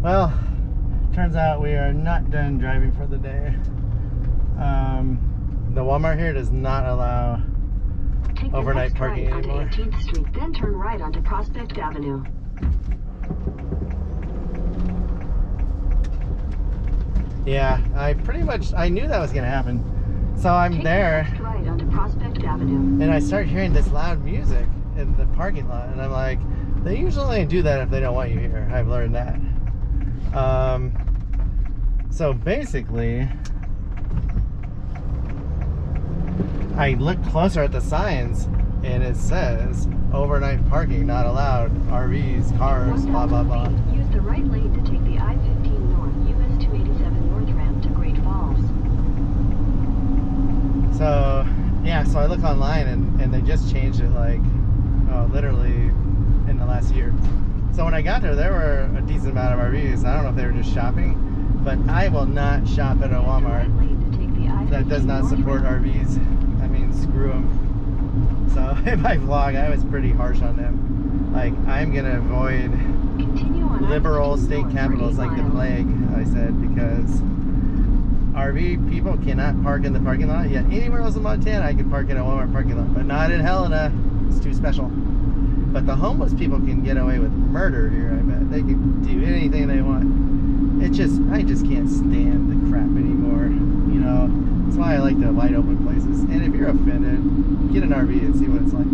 Well, turns out we are not done driving for the day. The Walmart here does not allow overnight parking anymore. Take the next right onto 18th Street, then turn right onto Prospect Avenue. Yeah, I knew that was gonna happen. So I'm there, Take the next right onto Prospect Avenue. and I start hearing this loud music in the parking lot, and I'm like, they usually only do that if they don't want you here. I've learned that. So basically, I look closer at the signs, and it says overnight parking not allowed, RVs, cars, blah blah blah. Use the right lane to take the I-15 North US 287 North ramp to Great Falls. So yeah, so I look online, and they just changed it like literally in the last year. So when I got there were a decent amount of RVs. I don't know if they were just shopping, but I will not shop at a Walmart that does not support RVs. I mean, screw them. So in my vlog, I was pretty harsh on them. Like, I'm gonna avoid liberal state capitals like the plague, I said, because RV people cannot park in the parking lot. Yet anywhere else in Montana, I can park in a Walmart parking lot, but not in Helena. It's too special. But the homeless people can get away with murder here, I bet. They can do anything they want. I just can't stand the crap anymore, you know. That's why I like the wide open places. And if you're offended, get an RV and see what it's like.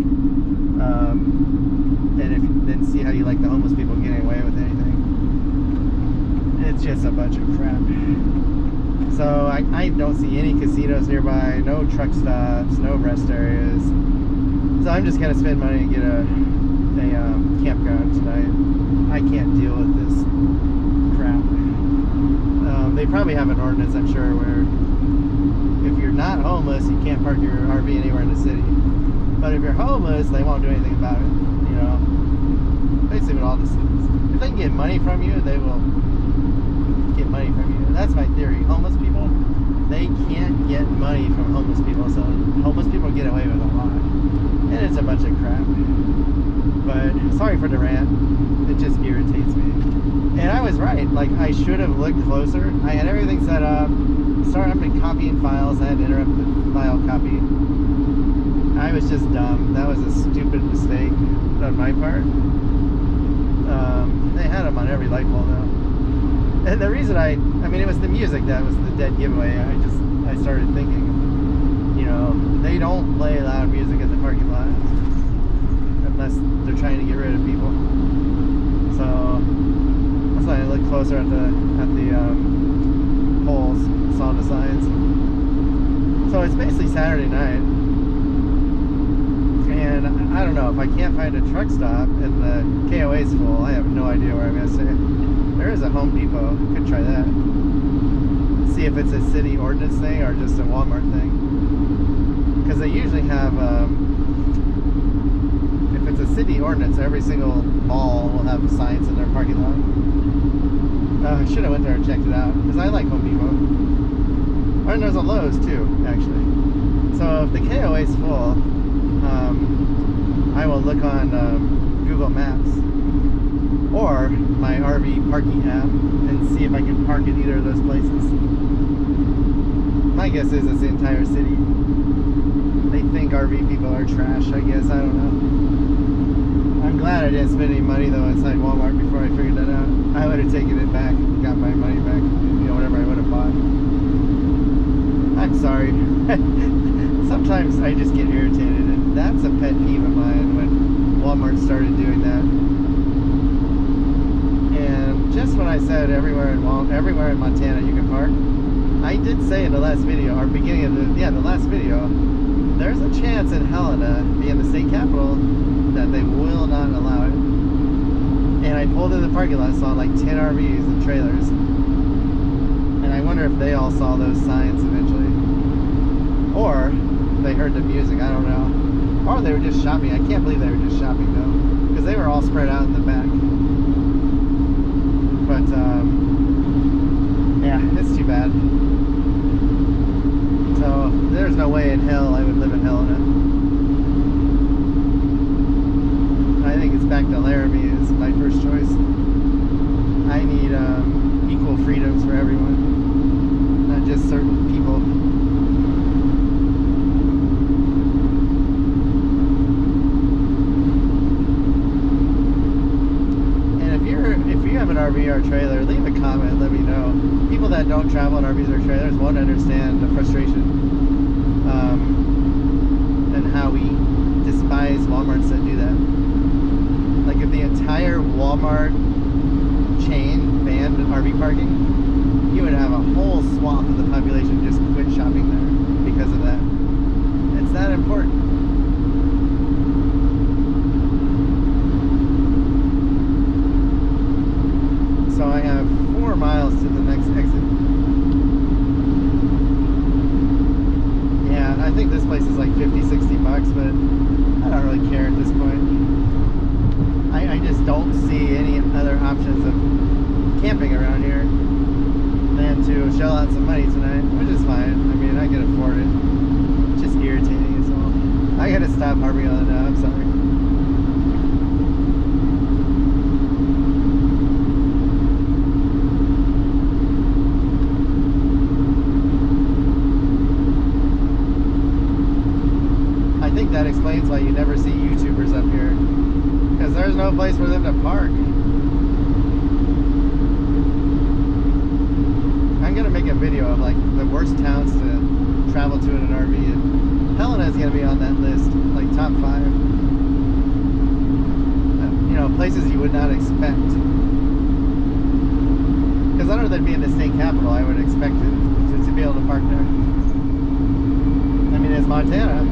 And then see how you like the homeless people getting away with anything. It's just a bunch of crap. So I don't see any casinos nearby, no truck stops, no rest areas. So I'm just gonna spend money and get a campground tonight. I can't deal with this crap. They probably have an ordinance, I'm sure, where if you're not homeless, you can't park your RV anywhere in the city. But if you're homeless, they won't do anything about it. You know, basically with all the cities. If they can get money from you, they will get money from you. That's my theory. Homeless people, they can't get money from homeless people, so homeless people get away with a lot. And it's a bunch of crap. But sorry for the rant. It just irritates me. And I was right. Like, I should have looked closer. I had everything set up. I've been copying files. I had to interrupt the file copy. I was just dumb. That was a stupid mistake on my part. They had them on every light pole though. And the reason I mean, it was the music that was the dead giveaway. I started thinking, you know, they don't play loud music in the parking lot unless they're trying to get rid of people. So that's why I looked closer at the poles, saw the signs. So it's basically Saturday night, and I don't know, if I can't find a truck stop and the KOA is full, I have no idea where I'm gonna stay. There is a Home Depot. Could try that. See if it's a city ordinance thing or just a Walmart thing. Because they usually have, if it's a city ordinance, every single mall will have signs in their parking lot. I should have went there and checked it out, because I like Home Depot. And there's a Lowe's too, actually. So if the KOA is full, I will look on Google Maps or my RV parking app and see if I can park in either of those places. My guess is it's the entire city. They think RV people are trash, I guess. I don't know. I'm glad I didn't spend any money though inside Walmart before I figured that out. I would have taken it back, got my money back, you know, whatever I would have bought. I'm sorry. Sometimes I just get irritated, and that's a pet peeve of mine when Walmart started doing that. And just when I said everywhere in Montana you can park, I did say in the last video, or beginning of the last video, there's a chance in Helena, being the state capital, that they will not allow it. And I pulled in the parking lot, saw like 10 RVs and trailers. And I wonder if they all saw those signs eventually. Or they heard the music, I don't know. Or they were just shopping. I can't believe they were just shopping though, because they were all spread out in the back. But yeah, it's too bad. So there's no way in hell I would live in Helena. I think it's back to Laramie is my first choice. I need RV or a trailer, leave a comment, let me know. People that don't travel in RVs or trailers won't understand the frustration and how we despise Walmarts that do that. Like if the entire Walmart chain banned RV parking, you would have a whole swath of the population just quit shopping there because of that. It's that important. So I have 4 miles to the next exit. Yeah, I think this place is like 50, 60 bucks, but I don't really care at this point. I just don't see any other options of camping around here than to shell out some money tonight, which is fine. I mean, I can afford it. It's just irritating as well. I gotta stop harping on it now, I'm sorry. I think that explains why you never see YouTubers up here, because there's no place for them to park. I'm gonna make a video of like the worst towns to travel to in an RV, and Helena is gonna be on that list, like top 5. You know, places you would not expect. Because other than being the state capital, I would expect it to be able to park there. I mean, it's Montana.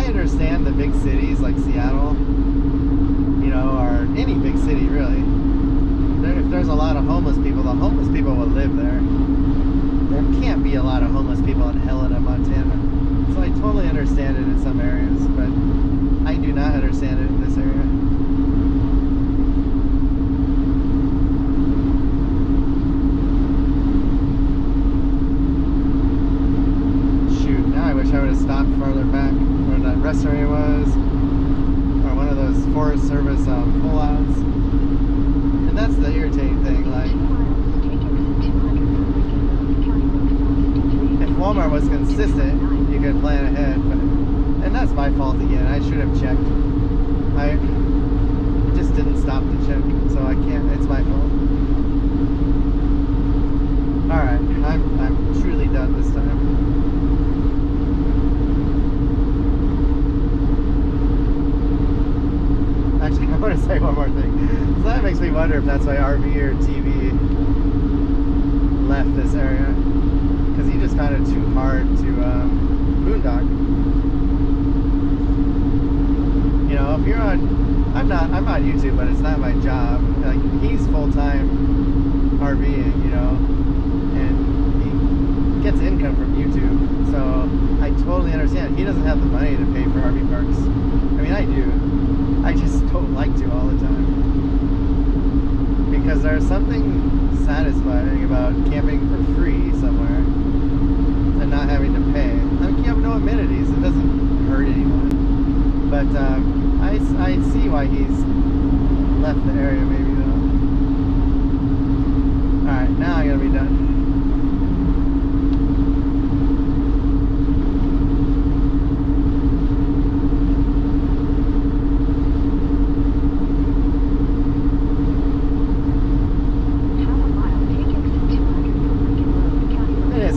Understand the big cities like Seattle, you know, or any big city really. If there's a lot of homeless people, the homeless people will live there. There can't be a lot of homeless people in Helena, Montana. So I totally understand it in some areas, but I do not understand it in this area. Shoot, now I wish I would have stopped farther back. That restaurant was, or one of those Forest Service pullouts. And that's the irritating thing, like if Walmart was consistent, you could plan ahead, but, and that's my fault again. I should have checked. I just didn't stop to check, so I can't, it's my fault. Alright, I'm truly done this time. Actually, I want to say one more thing. So that makes me wonder if that's why RV or TV left this area, because he just found it too hard to boondock. You know, if you're on, I'm on YouTube, but it's not my job. Like, he's full-time RVing, you know, and he gets income from YouTube. So I totally understand. He doesn't have the money to pay for RV parks. I mean, I do. I just don't like to all the time, because there's something satisfying about camping for free somewhere and not having to pay. I mean, you have no amenities, it doesn't hurt anyone, but I see why he's left the area maybe though. Alright, now I'm gonna be done.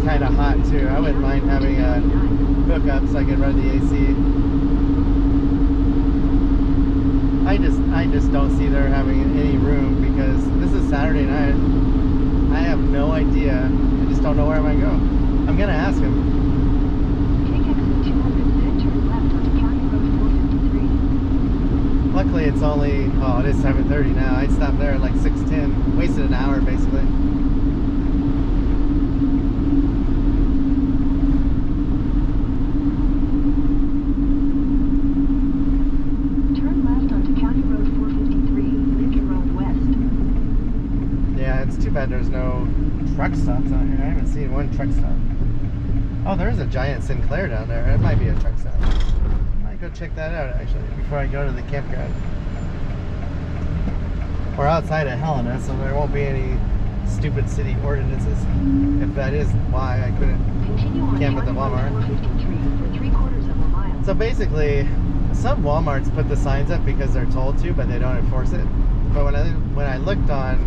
Kind of hot too. I wouldn't mind having a hookup so I could run the AC. I just don't see there having any room, because this is Saturday night. I have no idea. I just don't know where I'm gonna go. I'm gonna ask him. Take exit 200, then turn left onto County Road 453. Luckily it's only, oh, it is 7:30 now. I'd stop there at like 6:10. Wasted an hour basically. Too bad there's no truck stops out here. I haven't seen one truck stop. Oh, there's a giant Sinclair down there. It might be a truck stop. I might go check that out actually before I go to the campground. We're outside of Helena, so there won't be any stupid city ordinances. If that is why I couldn't Continue on camp at the County Road Walmart. 453 for 3/4 of a mile. So basically, some Walmarts put the signs up because they're told to, but they don't enforce it. But when I looked on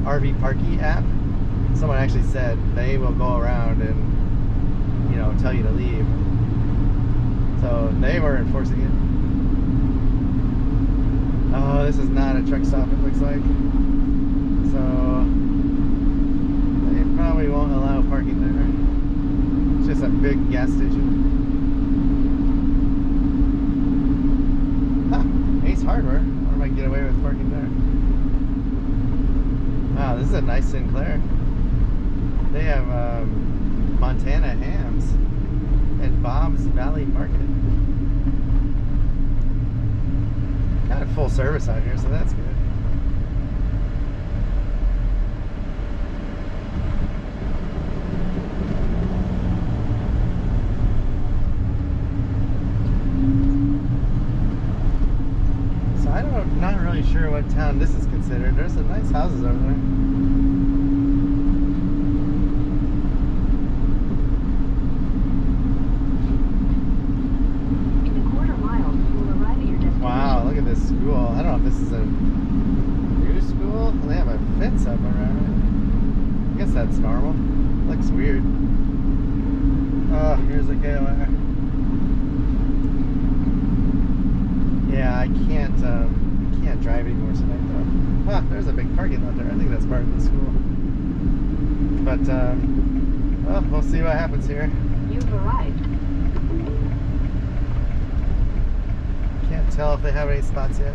RV Parky app, someone actually said they will go around and, you know, tell you to leave. So they were enforcing it. Oh, this is not a truck stop, it looks like. So they probably won't allow parking there. It's just a big gas station. Ace Hardware. I wonder if I can get away with parking there. Wow, this is a nice Sinclair. They have Montana hams at Bob's Valley Market. Got a full service out here, so that's good. I'm not really sure what town this is considered. There's some nice houses over there. In a quarter mile, you will arrive at your destination. Wow, look at this school. I don't know if this is a new school. They have a fence up around it. I guess that's normal. Looks weird. Oh, here's a KOA. Yeah, I can't drive anymore tonight though. Ah, there's a big parking lot there. I think that's part of the school. But well, we'll see what happens here. You've arrived. Can't tell if they have any spots yet.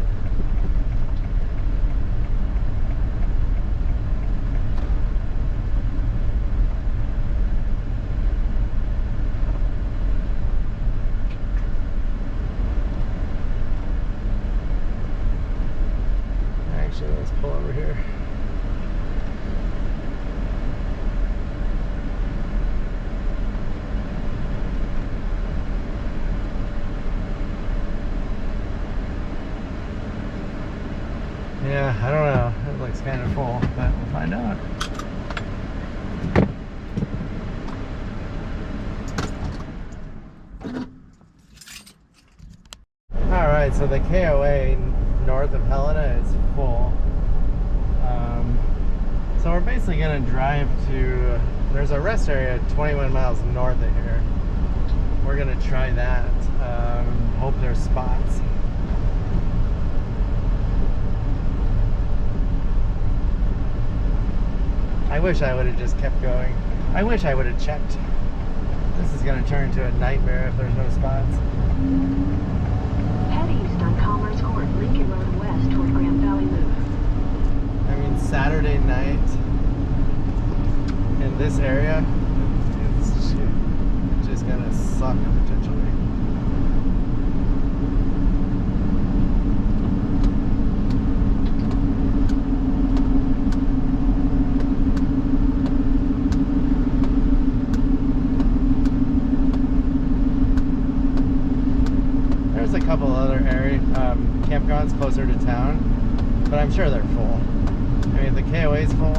Actually, let's pull over here. Yeah, I don't know. It looks kind of full, but we'll find out. Alright, so the KOA north of Helena is full. So we're basically going to drive to, there's a rest area 21 miles north of here. We're going to try that. Hope there's spots. I wish I would have just kept going. I wish I would have checked. This is going to turn into a nightmare if there's no spots. Head east on Commerce Court, Lincoln Road west toward Grand Valley Loop. I mean, Saturday night in this area, it's just gonna suck potentially. There's a couple other campgrounds closer to town, but I'm sure they're full. I mean, if the KOA is full,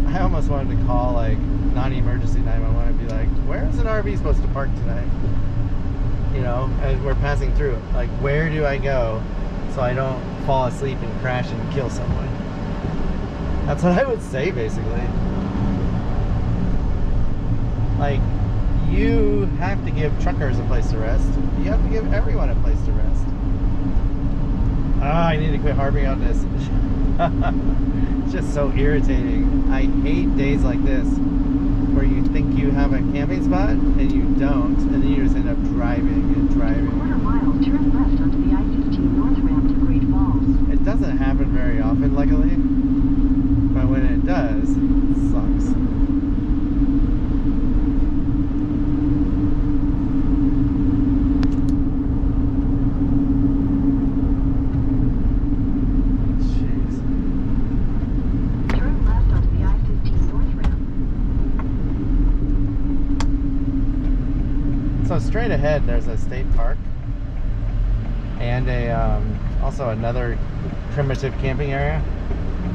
I almost wanted to call like non-emergency 911 and be like, where is an RV supposed to park tonight? You know, as we're passing through it. Like, where do I go so I don't fall asleep and crash and kill someone? That's what I would say, basically. Like, you have to give truckers a place to rest. You have to give everyone a place to rest. I need to quit harping on this. It's just so irritating. I hate days like this where you think you have a camping spot and you don't, and then you just end up driving and driving. Quarter mile, turn left onto the I-15 north ramp to Great Falls. It doesn't happen very often, luckily, but when it does, it sucks. So straight ahead there's a state park and a also another primitive camping area.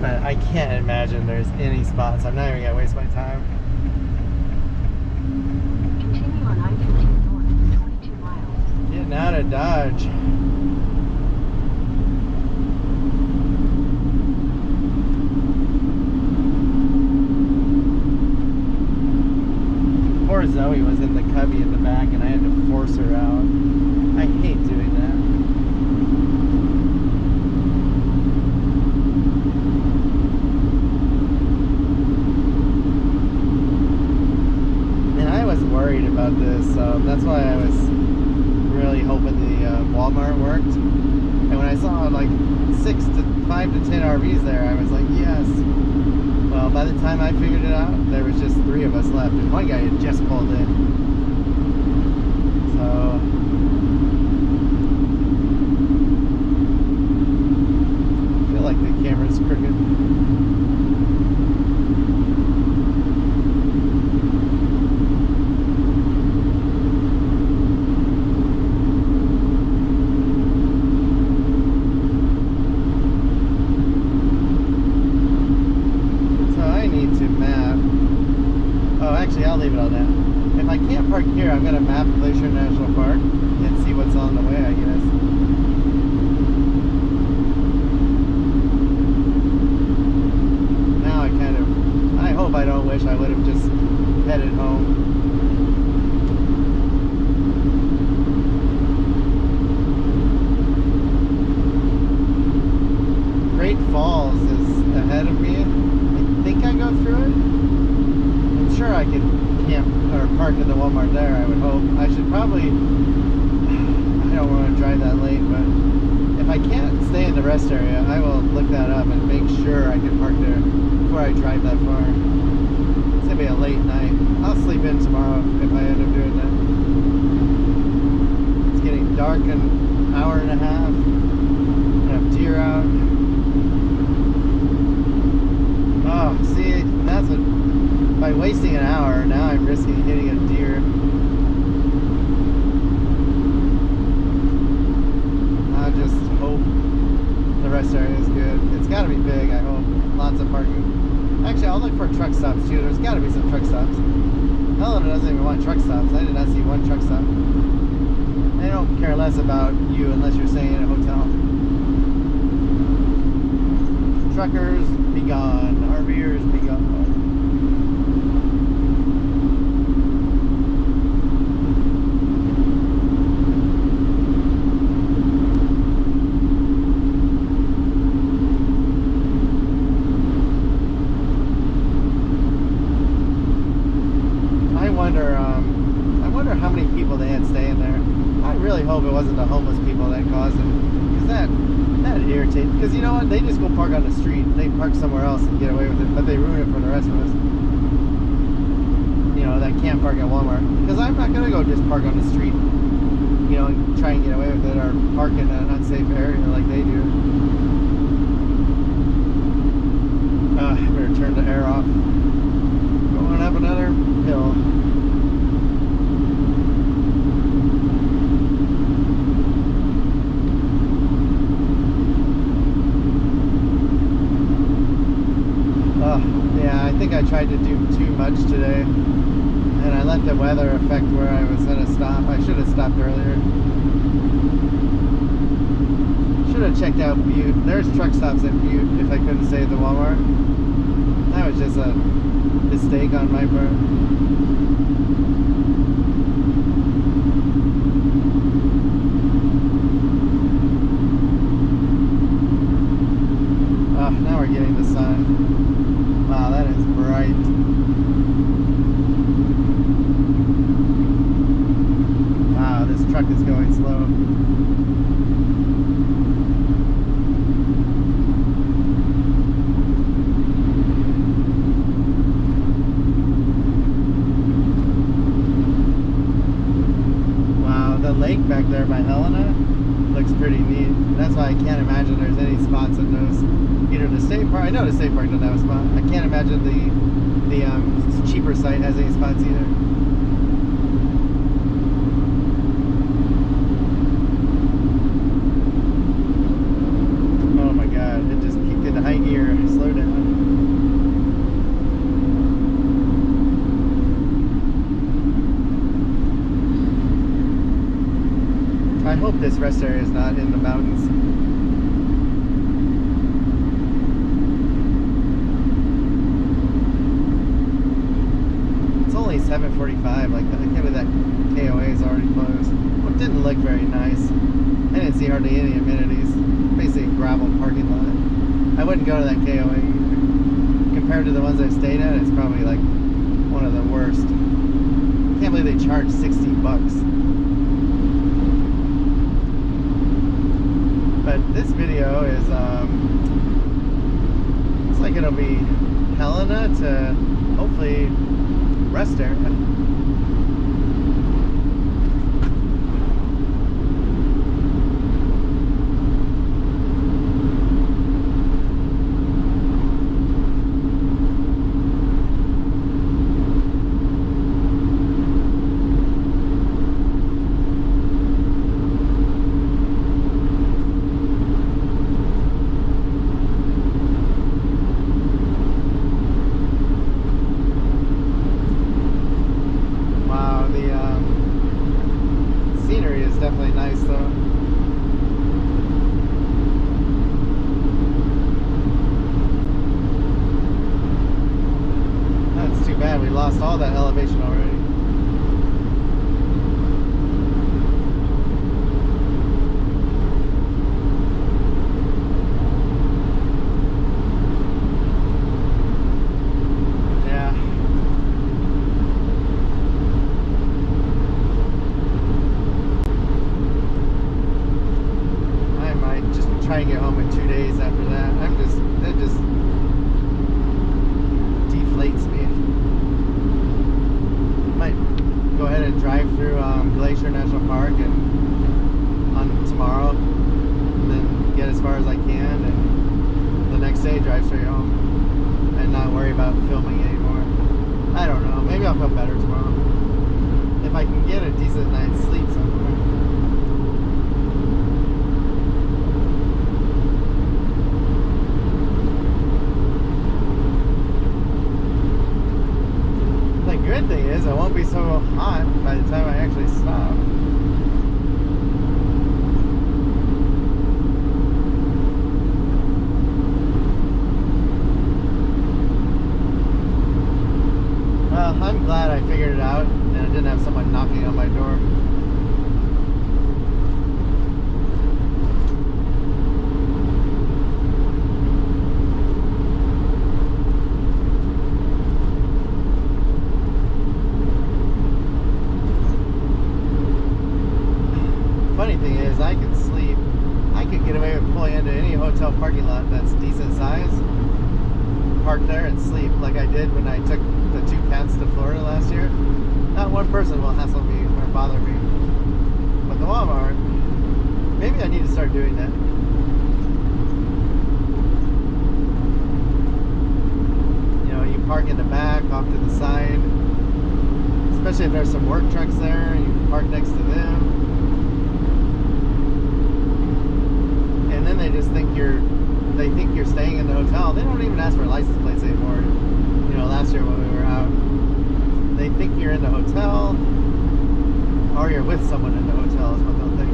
But I can't imagine there's any spots. I'm not even gonna waste my time. Continue on I-15 north, 22 miles. Getting out of Dodge. Poor Zoe was in the cubby in the back and I had to force her out. I hate doing that. And I was worried about this, that's why I was really hoping the Walmart worked. And when I saw like 5 to 10 RVs there, I was like, yes. Well, by the time I figured it out, there was just 3 of us left, and one guy had just pulled in. So I feel like the camera's crooked. I'll leave it on that. If I can't park here, I'm going to map Glacier National Park and see what's on the way, I guess. Now I hope I don't wish I would have just headed home. Great Falls is ahead of me. I think I go through it. Sure, I could camp or park in the Walmart there, I would hope. I should probably, I don't want to drive that late, but if I can't stay in the rest area, I will look that up and make sure I can park there before I drive that far. It's going to be a late night. I'll sleep in tomorrow if I end up doing that. It's getting dark in an hour and a half. I have deer out. Oh, see, that's what... By wasting an hour, now I'm risking hitting a deer. I just hope the rest area is good. It's got to be big, I hope. Lots of parking. Actually, I'll look for truck stops too. There's got to be some truck stops. Helena doesn't even want truck stops. I did not see one truck stop. They don't care less about you unless you're staying in a hotel. Truckers, be gone. RVers, be gone. I wonder how many people they had staying there. I really hope it wasn't the homeless people that caused it, because that irritates. Because you know what? They just go park on the street. They park somewhere else and get away with it, but they ruin it for the rest of us. You know, that can't park at Walmart. Because I'm not gonna go just park on the street, you know, and try and get away with it, or park in an unsafe area like they do. I better turn the air off. Going up another hill. Yeah, I think I tried to do too much today, and I let the weather affect where I was going to stop. I should have stopped earlier. Should have checked out Butte. There's truck stops at Butte if I couldn't stay at the Walmart. That was just a mistake on my part. Now we're getting the sun. Wow, that is bright. Wow, this truck is going slow. Wow, the lake back there by Helena looks pretty neat. That's why I can't imagine there's any spots in those. Either the state park, I know the state park doesn't have a spot. I can't imagine the cheaper site has any spots either. Oh my god, it just kicked into high gear. Slow down. this rest area is not in the mountains. It's only 7:45. Like, I can't believe that KOA is already closed. Well, it didn't look very nice. I didn't see hardly any amenities. Basically a gravel parking lot. I wouldn't go to that KOA either. Compared to the ones I stayed at, it's probably like one of the worst. I can't believe they charge $60. But this video is, looks like it'll be Helena to hopefully rest area. Definitely nice though. That's too bad, we lost all that elevation already. Try and get home in 2 days after that. That just deflates me. Might go ahead and drive through Glacier National Park and on tomorrow, and then get as far as I can, and the next day drive straight home and not worry about filming anymore. I don't know. Maybe I'll feel better tomorrow if I can get a decent night's sleep somewhere. Good thing is I won't be so hot by the time I actually stop. Well, I'm glad I figured it out and I didn't have someone knocking on my door. Funny thing is, I could sleep. I could get away with pulling into any hotel parking lot that's decent size, park there and sleep like I did when I took the 2 cats to Florida last year. Not one person will hassle me or bother me. But the Walmart, maybe I need to start doing that. You know, you park in the back, off to the side. Especially if there's some work trucks there, you can park next to them. And then they just think you're staying in the hotel. They don't even ask for license plates anymore. You know, last year when we were out, they think you're in the hotel or you're with someone in the hotel is what they'll think.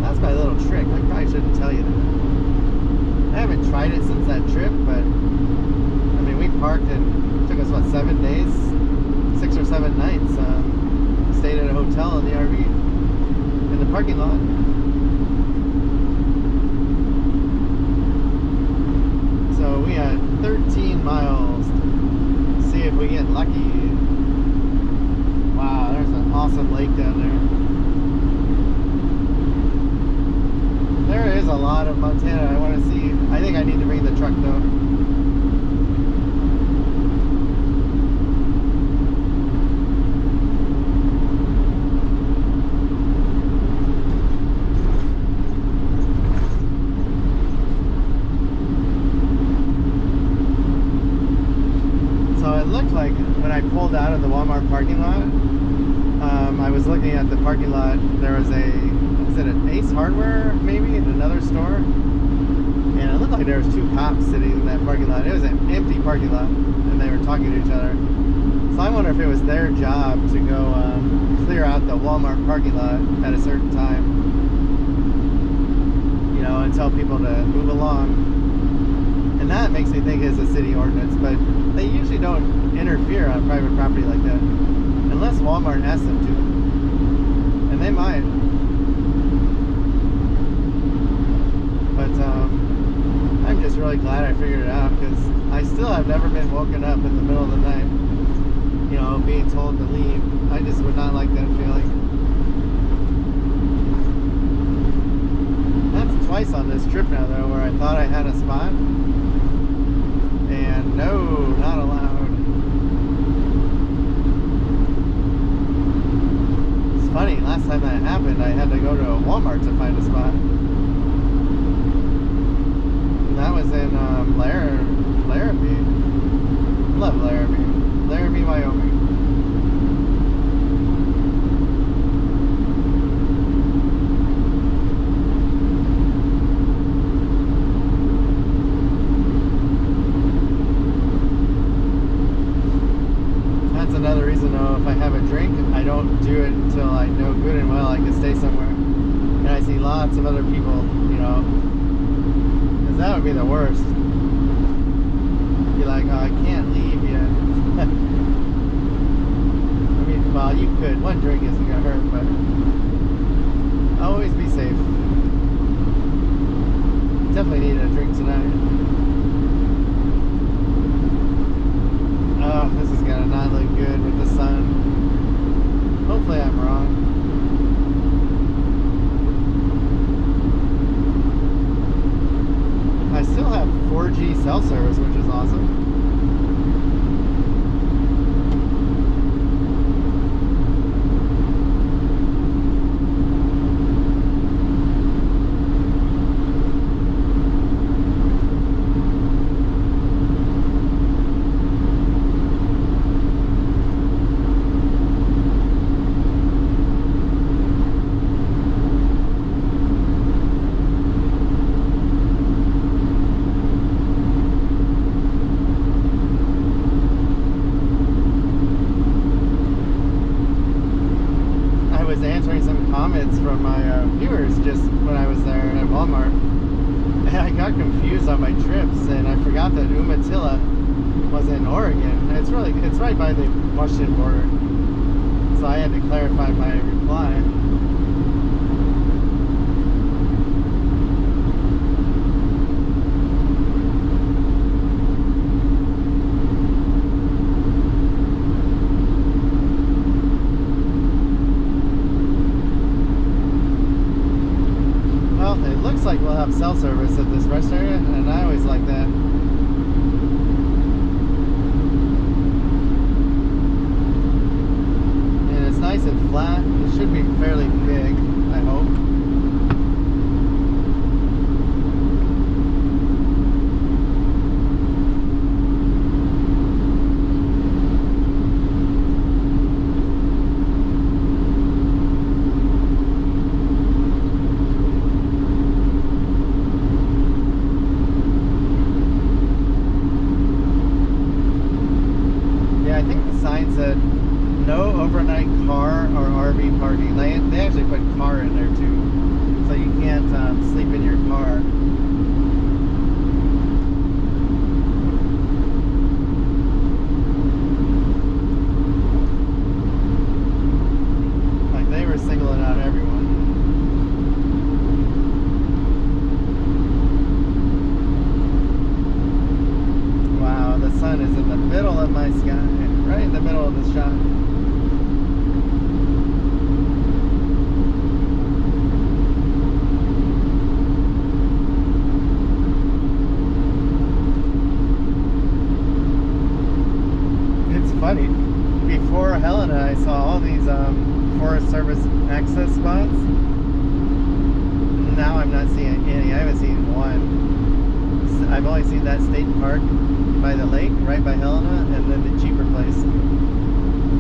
That's my little trick. I probably shouldn't tell you that. I haven't tried it since that trip, but I mean, we parked and it took us, what, 7 days? 6 or 7 nights. Stayed at a hotel in the RV, in the parking lot. So we had 13 miles. See if we get lucky. Wow, there's an awesome lake down there. There is a lot of Montana I want to see. I think I need to bring the truck though. It looked like when I pulled out of the Walmart parking lot, I was looking at the parking lot. There was is it an Ace Hardware maybe in another store, and it looked like there was 2 cops sitting in that parking lot. It was an empty parking lot, and they were talking to each other. So I wonder if it was their job to go clear out the Walmart parking lot at a certain time. know, and tell people to move along. And that makes me think it's a city ordinance, but they usually don't interfere on private property like that, unless Walmart asks them to, and they might. But I'm just really glad I figured it out, because I still have never been woken up in the middle of the night, you know, being told to leave. I just would not like that feeling. That's twice on this trip now, though, where I thought I had a spot, and no, not allowed. It's funny, last time that happened, I had to go to a Walmart to find a spot. And that was in Laramie. Love Laramie. Laramie, Wyoming. That's another reason, though, if I have a drink, I don't do it until I know good and well I can stay somewhere. And I see lots of other people, you know, because that would be the worst. Be like, oh, I can't leave yet. I mean, well, you could. One drink isn't gonna hurt, but always be safe. Definitely need a drink tonight. Oh, this is gonna not look good with the sun. Hopefully I'm wrong. I still have 4G cell service, which is awesome. Answering some comments from my viewers just when I was there at Walmart, and I got confused on my trips, and I forgot that Umatilla was in Oregon. It's right by the Washington border, so I had to clarify my reply. Looks like we'll have cell service at this rest area, and I always like that. And it's nice and flat. It should be fairly big, I hope. Said no overnight car or RV parking. They actually put car in there too, so you can't sleep in your car. Like, they were singling out everyone. Wow, the sun is in the middle of my sky. Right in the middle of the shot. It's funny. Before Helena, I saw all these Forest Service access spots. Now I'm not seeing any. I haven't seen one. I've only seen that state park by the lake, right by Helena, and then the cheaper place.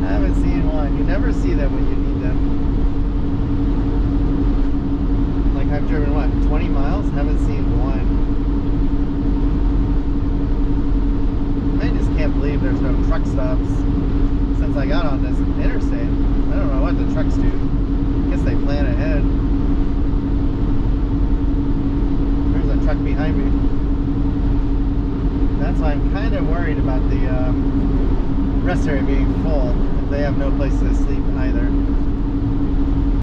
I haven't seen one. You never see them when you need them. Like, I've driven, what, 20 miles? Haven't seen one. I just can't believe there's no truck stops since I got on this interstate. I don't know what the trucks do. I guess they plan ahead. that's why I'm kind of worried about the rest area being full if they have no place to sleep either.